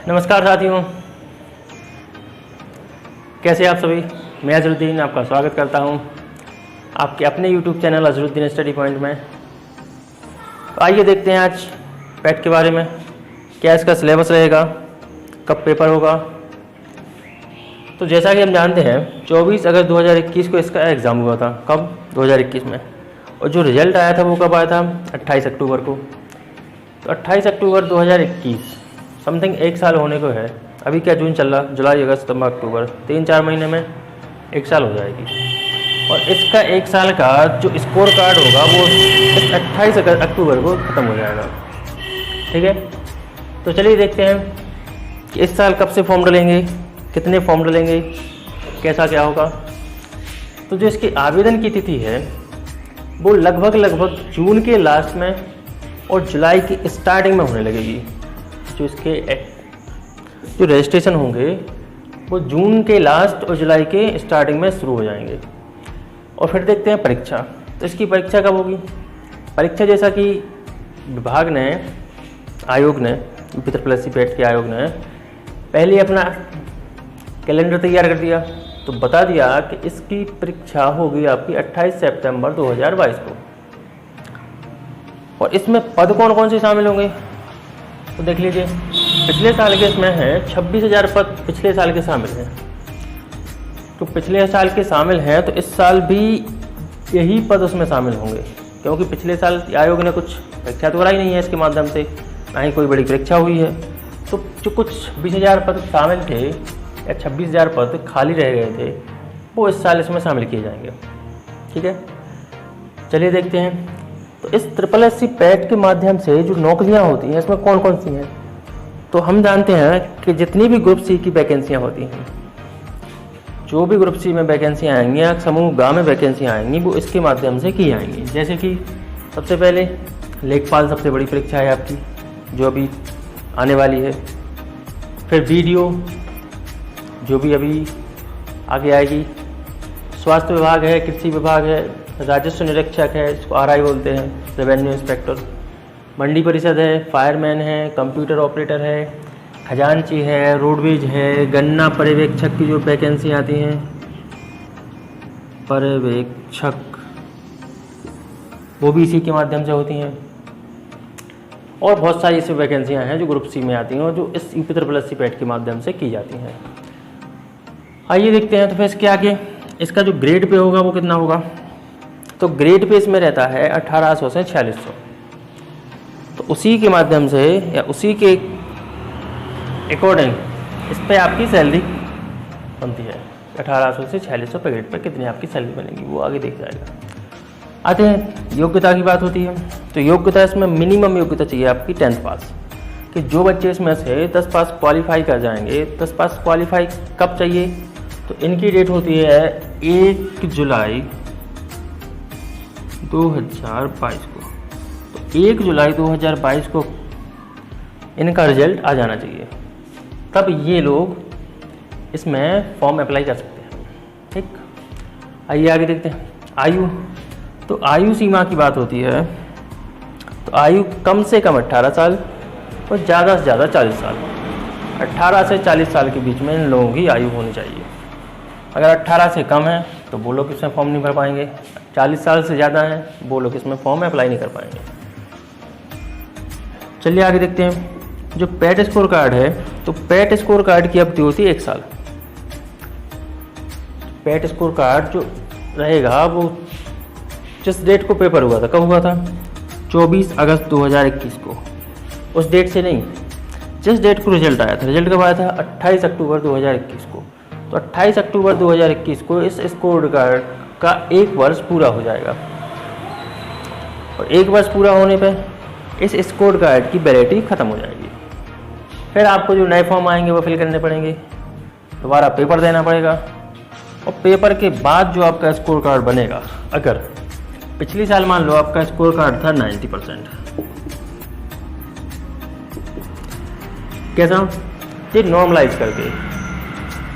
नमस्कार साथियों, कैसे आप सभी। मैं अजरुद्दीन आपका स्वागत करता हूं आपके अपने YouTube channel Azharuddin study point में। तो आइए देखते हैं आज पैट के बारे में, क्या इसका सिलेबस रहेगा, कब पेपर होगा। तो जैसा कि हम जानते हैं 24 अगस्त 2021 को इसका एग्ज़ाम हुआ था। कब? 2021 में। और जो रिज़ल्ट आया था वो कब आया था? 28 अक्टूबर को। तो 28 अक्टूबर 2021 समथिंग 1 साल होने को है। अभी क्या जून चल रहा, जुलाई अगस्त सितंबर अक्टूबर, 3-4 महीने में 1 साल हो जाएगी। और इसका 1 साल का जो स्कोर कार्ड होगा वो 28 अक्टूबर को ख़त्म हो जाएगा। ठीक है, तो चलिए देखते हैं कि इस साल कब से फॉर्म डालेंगे, कितने फॉर्म डालेंगे, कैसा क्या होगा। तो जो इसकी आवेदन की तिथि है वो लगभग जून के लास्ट में और जुलाई की स्टार्टिंग में होने लगेगी। जो इसके जो रजिस्ट्रेशन होंगे वो जून के लास्ट और जुलाई के स्टार्टिंग में शुरू हो जाएंगे। और फिर देखते हैं परीक्षा। तो इसकी परीक्षा कब होगी? परीक्षा जैसा कि विभाग ने, आयोग ने, UP पैट के आयोग ने पहले अपना कैलेंडर तैयार कर दिया। तो बता दिया कि इसकी परीक्षा होगी आपकी 28 सितंबर 2022 को। और इसमें पद कौन कौन से शामिल होंगे तो देख लीजिए। पिछले साल के इसमें हैं 26,000 पद पिछले साल के शामिल हैं। तो पिछले साल के शामिल हैं तो इस साल भी यही पद उसमें शामिल होंगे, क्योंकि पिछले साल आयोग ने कुछ परीक्षा तो कराई नहीं है इसके माध्यम से, ना ही कोई बड़ी परीक्षा हुई है। तो जो कुछ 20,000 पद शामिल थे या 26,000 पद खाली रह गए थे वो इस साल इसमें शामिल किए जाएंगे। ठीक है, चलिए देखते हैं। तो इस SSC पैट के माध्यम से जो नौकरियां होती हैं इसमें कौन कौन सी हैं। तो हम जानते हैं कि जितनी भी ग्रुप सी की वैकेंसियां होती हैं, जो भी ग्रुप सी में वैकेंसियां आएंगी या समूह ग में वैकेंसियां आएंगी वो इसके माध्यम से की जाएंगी। जैसे कि सबसे पहले लेखपाल सबसे बड़ी परीक्षा है आपकी जो अभी आने वाली है। फिर BDO जो भी अभी आगे आएगी। स्वास्थ्य विभाग है, कृषि विभाग है, राजस्व निरीक्षक है, इसको RI बोलते हैं, रेवेन्यू इंस्पेक्टर। मंडी परिषद है, फायरमैन है, कंप्यूटर ऑपरेटर है, खजांची है, रोडवेज है, गन्ना पर्यवेक्षक की जो वैकेंसी आती हैं, पर्यवेक्षक, वो भी इसी के माध्यम से होती हैं। और बहुत सारी ऐसी वैकेंसियां हैं जो ग्रुप सी में आती हैं और जो इस UP पैट के माध्यम से की जाती हैं। आइए देखते हैं। तो फिर इसके आगे इसका जो ग्रेड पे होगा वो कितना होगा। तो ग्रेड पे इसमें रहता है 1800 से 4600। तो उसी के माध्यम से या उसी के अकॉर्डिंग इस पर आपकी सैलरी बनती है। 1800 से 4600 पे ग्रेड पर कितनी आपकी सैलरी बनेगी वो आगे देख जाएगा। आते हैं योग्यता की बात होती है। तो योग्यता इसमें मिनिमम योग्यता चाहिए आपकी 10th पास। कि जो बच्चे इसमें से 10 पास क्वालिफाई कर जाएंगे, 10 पास क्वालिफाई कब चाहिए तो इनकी डेट होती है 1 जुलाई 2022 को। तो 1 जुलाई 2022 को इनका रिजल्ट आ जाना चाहिए, तब ये लोग इसमें फॉर्म अप्लाई कर सकते हैं। ठीक, आइए आगे देखते हैं। आयु। तो आयु सीमा की बात होती है। तो आयु कम से कम 18 साल और ज़्यादा से ज़्यादा 40 साल। 18 से 40 साल के बीच में इन लोगों की आयु होनी चाहिए। अगर 18 से कम है तो वो लोग इसमें फॉर्म नहीं भर पाएंगे। 40 साल से ज़्यादा है वो लोग इसमें फॉर्म अप्लाई नहीं कर पाएंगे। चलिए आगे देखते हैं। जो पैट स्कोर कार्ड है, तो पैट स्कोर कार्ड की अवधि होती है 1 साल। पैट स्कोर कार्ड जो रहेगा वो जिस डेट को पेपर हुआ था, कब हुआ था? 24 अगस्त 2021 को। उस डेट से नहीं, जिस डेट को रिजल्ट आया था। रिजल्ट कब आया था? 28 अक्टूबर 2021 को। तो 28 अक्टूबर 2021 को इस स्कोर कार्ड का 1 वर्ष पूरा हो जाएगा। और 1 वर्ष पूरा होने पे इस स्कोर कार्ड की वैलिडिटी ख़त्म हो जाएगी। फिर आपको जो नए फॉर्म आएंगे वो फिल करने पड़ेंगे, दोबारा पेपर देना पड़ेगा। और पेपर के बाद जो आपका स्कोर कार्ड बनेगा, अगर पिछले साल मान लो आपका स्कोर कार्ड था 90%, कैसा? ये नॉर्मलाइज करके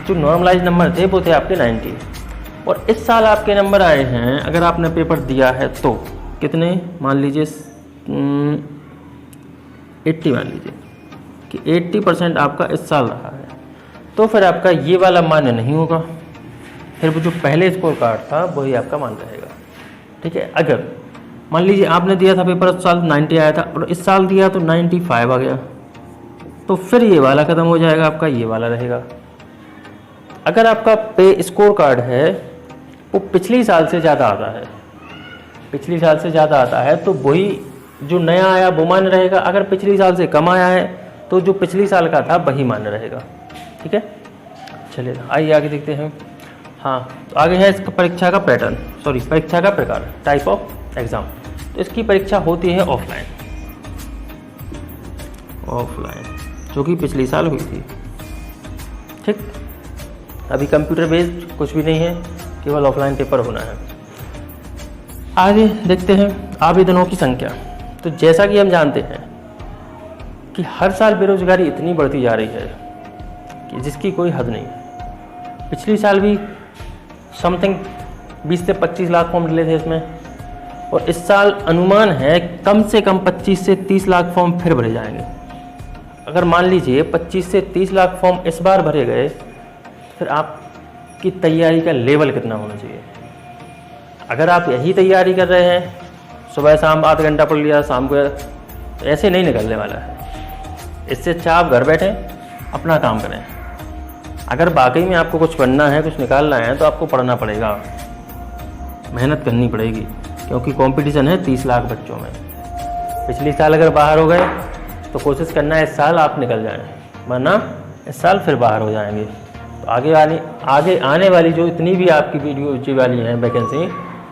जो नॉर्मलाइज नंबर थे वो थे आपके 90। और इस साल आपके नंबर आए हैं, अगर आपने पेपर दिया है तो कितने मान लीजिए 80 मान लीजिए, कि 80% आपका इस साल रहा है, तो फिर आपका ये वाला मान्य नहीं होगा, फिर वो जो पहले स्कोर कार्ड था वही आपका मान रहेगा। ठीक है, अगर मान लीजिए आपने दिया था पेपर उस साल 90 आया था और इस साल दिया तो 95 आ गया, तो फिर ये वाला ख़त्म हो जाएगा, आपका ये वाला रहेगा। अगर आपका पे स्कोर कार्ड है वो पिछली साल से ज़्यादा आता है, पिछली साल से ज़्यादा आता है, तो वही जो नया आया वो मान्य रहेगा। अगर पिछली साल से कम आया है तो जो पिछली साल का था वही मान्य रहेगा। ठीक है, चलिए आइए आगे देखते हैं। हाँ, तो आगे है इसका परीक्षा का पैटर्न, सॉरी परीक्षा का प्रकार, टाइप ऑफ एग्ज़ाम। तो इसकी परीक्षा होती है ऑफलाइन, जो कि पिछली साल हुई थी। ठीक, अभी कंप्यूटर बेस्ड कुछ भी नहीं है, केवल ऑफलाइन पेपर होना है। आगे देखते हैं आवेदनों की संख्या। तो जैसा कि हम जानते हैं कि हर साल बेरोजगारी इतनी बढ़ती जा रही है कि जिसकी कोई हद नहीं। पिछली साल भी समथिंग 20 से 25 लाख फॉर्म डले थे इसमें, और इस साल अनुमान है कम से कम 25 से 30 लाख फॉर्म फिर भरे जाएंगे। अगर मान लीजिए 25 से 30 लाख फॉर्म इस बार भरे गए, फिर आपकी तैयारी का लेवल कितना होना चाहिए। अगर आप यही तैयारी कर रहे हैं, सुबह शाम आधा घंटा पढ़ लिया, शाम को, तो ऐसे नहीं निकलने वाला है। इससे अच्छा आप घर बैठे अपना काम करें। अगर वाकई में आपको कुछ बनना है, कुछ निकालना है, तो आपको पढ़ना पड़ेगा, मेहनत करनी पड़ेगी, क्योंकि कंपटीशन है 30 लाख बच्चों में। पिछली साल अगर बाहर हो गए तो कोशिश करना है इस साल आप निकल जाएं, वरना इस साल फिर बाहर हो जाएंगे। तो आगे आने वाली जो इतनी भी आपकी वीडियो वाली हैं वैकेंसी,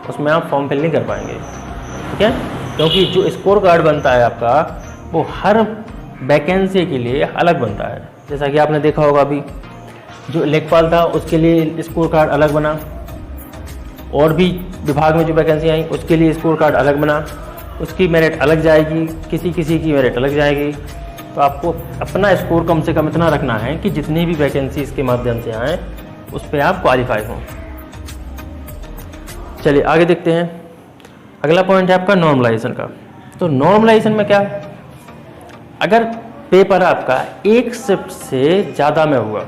उसमें आप फॉर्म फिल नहीं कर पाएंगे। ठीक है, क्योंकि जो स्कोर कार्ड बनता है आपका, वो हर वैकेंसी के लिए अलग बनता है। जैसा कि आपने देखा होगा, अभी जो लेखपाल था उसके लिए स्कोर कार्ड अलग बना, और भी विभाग में जो वैकेंसी आई उसके लिए स्कोर कार्ड अलग बना, उसकी मेरिट अलग जाएगी, किसी की मेरिट अलग जाएगी। तो आपको अपना स्कोर कम से कम इतना रखना है कि जितनी भी वैकेंसी इसके माध्यम से आएँ उस पर आप क्वालिफाई हों। चलिए आगे देखते हैं। अगला पॉइंट है आपका नॉर्मलाइजेशन का। तो नॉर्मलाइजेशन में क्या है, अगर पेपर आपका एक शिफ्ट से ज़्यादा में हुआ,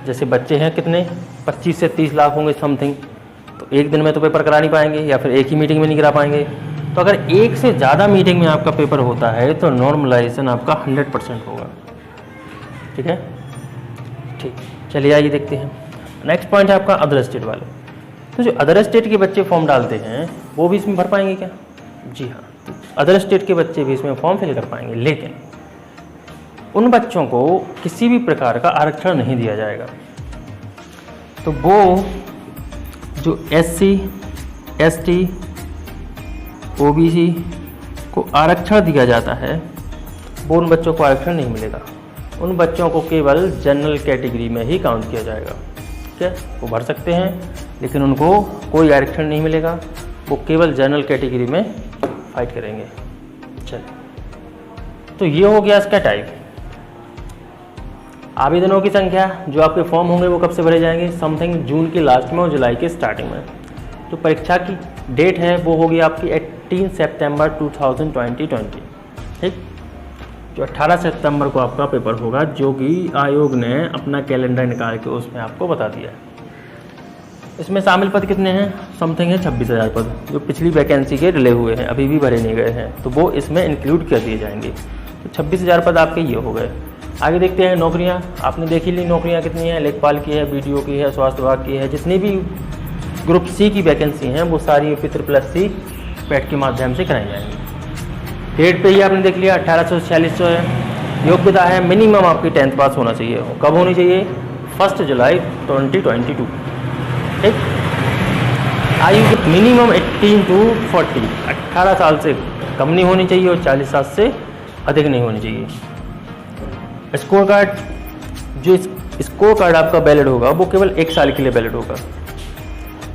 जैसे बच्चे हैं कितने 25 से 30 लाख होंगे समथिंग, तो एक दिन में तो पेपर करा नहीं पाएंगे, या फिर एक ही मीटिंग में नहीं करा पाएंगे। तो अगर एक से ज़्यादा मीटिंग में आपका पेपर होता है तो नॉर्मलाइजेशन आपका 100% होगा। ठीक है, ठीक, चलिए आइए देखते हैं। नेक्स्ट पॉइंट है आपका अदर स्टेट वाले। तो जो अदर स्टेट के बच्चे फॉर्म डालते हैं वो भी इसमें भर पाएंगे क्या? जी हाँ, अदर स्टेट के बच्चे भी इसमें फॉर्म फिल कर पाएंगे, लेकिन उन बच्चों को किसी भी प्रकार का आरक्षण नहीं दिया जाएगा। तो वो जो SC, ST, OBC को आरक्षण दिया जाता है, वो उन बच्चों को आरक्षण नहीं मिलेगा। उन बच्चों को केवल जनरल कैटेगरी में ही काउंट किया जाएगा। ठीक है, वो भर सकते हैं लेकिन उनको कोई आरक्षण नहीं मिलेगा, वो केवल जनरल कैटेगरी में फाइट करेंगे। चल, तो ये हो गया इसका टाइप। आवेदनों की संख्या, जो आपके फॉर्म होंगे वो कब से भरे जाएंगे? समथिंग जून के लास्ट में और जुलाई के स्टार्टिंग में। तो परीक्षा की डेट है वो होगी आपकी 18 सितंबर 2020। ठीक, जो 18 सितंबर को आपका पेपर होगा, जो कि आयोग ने अपना कैलेंडर निकाल के उसमें आपको बता दिया है। इसमें शामिल पद कितने हैं? समथिंग है 26,000 पद, जो पिछली वैकेंसी के डले हुए हैं, अभी भी भरे नहीं गए हैं, तो वो इसमें इंक्लूड कर दिए जाएंगे। तो 26,000 पद आपके ये हो गए। आगे देखते हैं नौकरियां। आपने देखी ली नौकरियां कितनी हैं, लेखपाल की है, BDO की है, स्वास्थ्य विभाग की है, जितनी भी ग्रुप C की वैकेंसी हैं वो सारी UP+C पैट के माध्यम से कराई जाएंगी। डेट पे ही आपने देख लिया 1800 से 4600 है। योग्यता है मिनिमम आपकी 10th पास होना चाहिए। कब होनी चाहिए? 1 जुलाई 2022। ठीक, आयु मिनिमम 18 to 40, 18 साल से कम नहीं होनी चाहिए और 40 साल से अधिक नहीं होनी चाहिए। स्कोर कार्ड, जो स्कोर कार्ड आपका वैलिड होगा वो केवल 1 साल के लिए वैलिड होगा,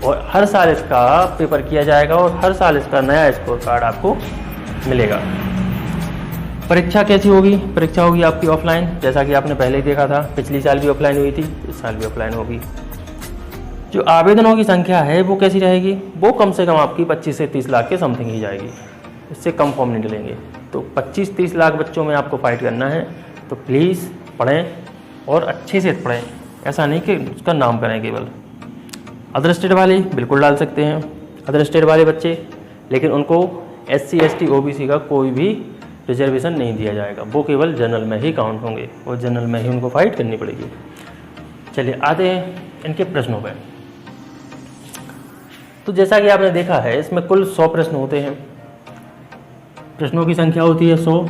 और हर साल इसका पेपर किया जाएगा और हर साल इसका नया स्कोर कार्ड आपको मिलेगा। परीक्षा कैसी होगी? परीक्षा होगी आपकी ऑफलाइन, जैसा कि आपने पहले ही देखा था, पिछली साल भी ऑफलाइन हुई थी, इस साल भी ऑफलाइन होगी। जो आवेदनों की संख्या है वो कैसी रहेगी? वो कम से कम आपकी 25 से 30 लाख के समथिंग ही जाएगी, इससे कम फॉर्म नहीं डलेंगे। तो 25-30 लाख बच्चों में आपको फाइट करना है, तो प्लीज़ पढ़ें और अच्छे से पढ़ें। ऐसा नहीं कि उसका नाम करें केवल। अदर स्टेट वाले बिल्कुल डाल सकते हैं, अदर स्टेट वाले बच्चे, लेकिन उनको SC ST OBC का कोई भी रिजर्वेशन नहीं दिया जाएगा, वो केवल जनरल में ही काउंट होंगे और जनरल में ही उनको फाइट करनी पड़ेगी। चलिए आते हैं इनके प्रश्नों पर। तो जैसा कि आपने देखा है, इसमें कुल 100 प्रश्न होते हैं। प्रश्नों की संख्या होती है 100।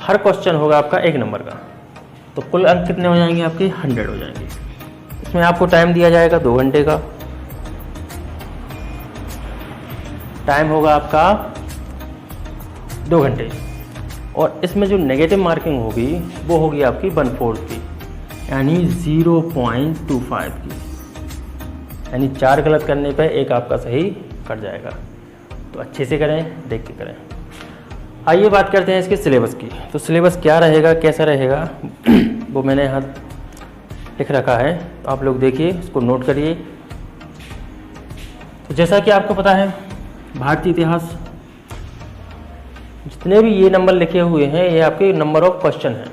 हर क्वेश्चन होगा आपका 1 नंबर का, तो कुल अंक कितने हो जाएंगे आपके? 100 हो जाएंगे। इसमें आपको टाइम दिया जाएगा 2 घंटे का। टाइम होगा आपका 2 घंटे, और इसमें जो नेगेटिव मार्किंग होगी वो होगी आपकी 1/4 की, यानी 0.25 की, यानी 4 गलत करने पे 1 आपका सही कट जाएगा। तो अच्छे से करें, देख के करें। आइए बात करते हैं इसके सिलेबस की। तो सिलेबस क्या रहेगा, कैसा रहेगा, वो मैंने यहाँ लिख रखा है, तो आप लोग देखिए, इसको नोट करिए। तो जैसा कि आपको पता है, भारतीय इतिहास, जितने भी ये नंबर लिखे हुए हैं ये आपके नंबर ऑफ क्वेश्चन हैं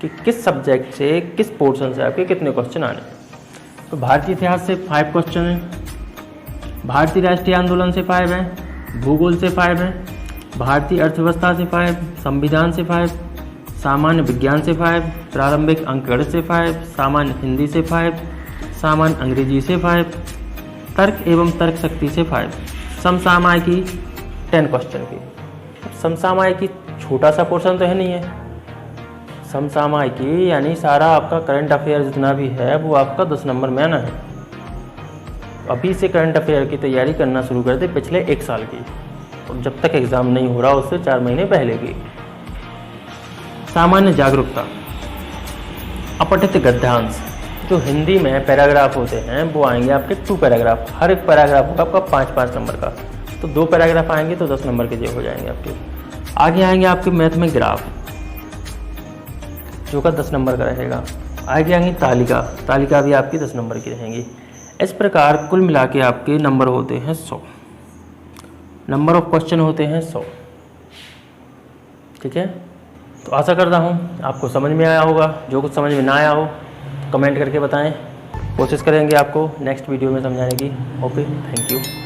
कि किस सब्जेक्ट से, किस पोर्शन से आपके कितने क्वेश्चन आने। तो भारतीय इतिहास से 5 क्वेश्चन हैं, भारतीय राष्ट्रीय आंदोलन से 5 हैं, भूगोल से 5 हैं, भारतीय अर्थव्यवस्था से 5, संविधान से 5, सामान्य विज्ञान से 5, प्रारंभिक अंकगणित से 5, सामान्य हिंदी से 5, सामान्य अंग्रेजी से 5, तर्क एवं तर्क शक्ति से 5, समसामयिकी 10 क्वेश्चन की। समसामयिकी छोटा सा पोर्शन तो है नहीं है। समसामयिकी यानी सारा आपका करंट अफेयर जितना भी है वो आपका 10 नंबर में आना है। अभी से करंट अफेयर की तैयारी करना शुरू कर दे पिछले 1 साल की, और जब तक एग्ज़ाम नहीं हो रहा उससे 4 महीने पहले की। सामान्य जागरूकता, अपठित गद्यांश, जो हिंदी में पैराग्राफ होते हैं वो आएंगे आपके 2 पैराग्राफ। हर एक पैराग्राफ होगा आपका 5-5 नंबर का, तो 2 पैराग्राफ आएंगे तो 10 नंबर के जो हो जाएंगे आपके। आगे आएंगे आपके मैथ में ग्राफ, जो का 10 नंबर का रहेगा। आगे आएंगे तालिका, तालिका भी आपकी 10 नंबर की रहेंगी। इस प्रकार कुल मिला के आपके नंबर होते हैं 100, नंबर ऑफ क्वेश्चन होते हैं 100। ठीक है, तो आशा करता हूँ आपको समझ में आया होगा। जो कुछ समझ में ना आया हो कमेंट करके बताएं, कोशिश करेंगे आपको नेक्स्ट वीडियो में समझाने की। Okay, thank you.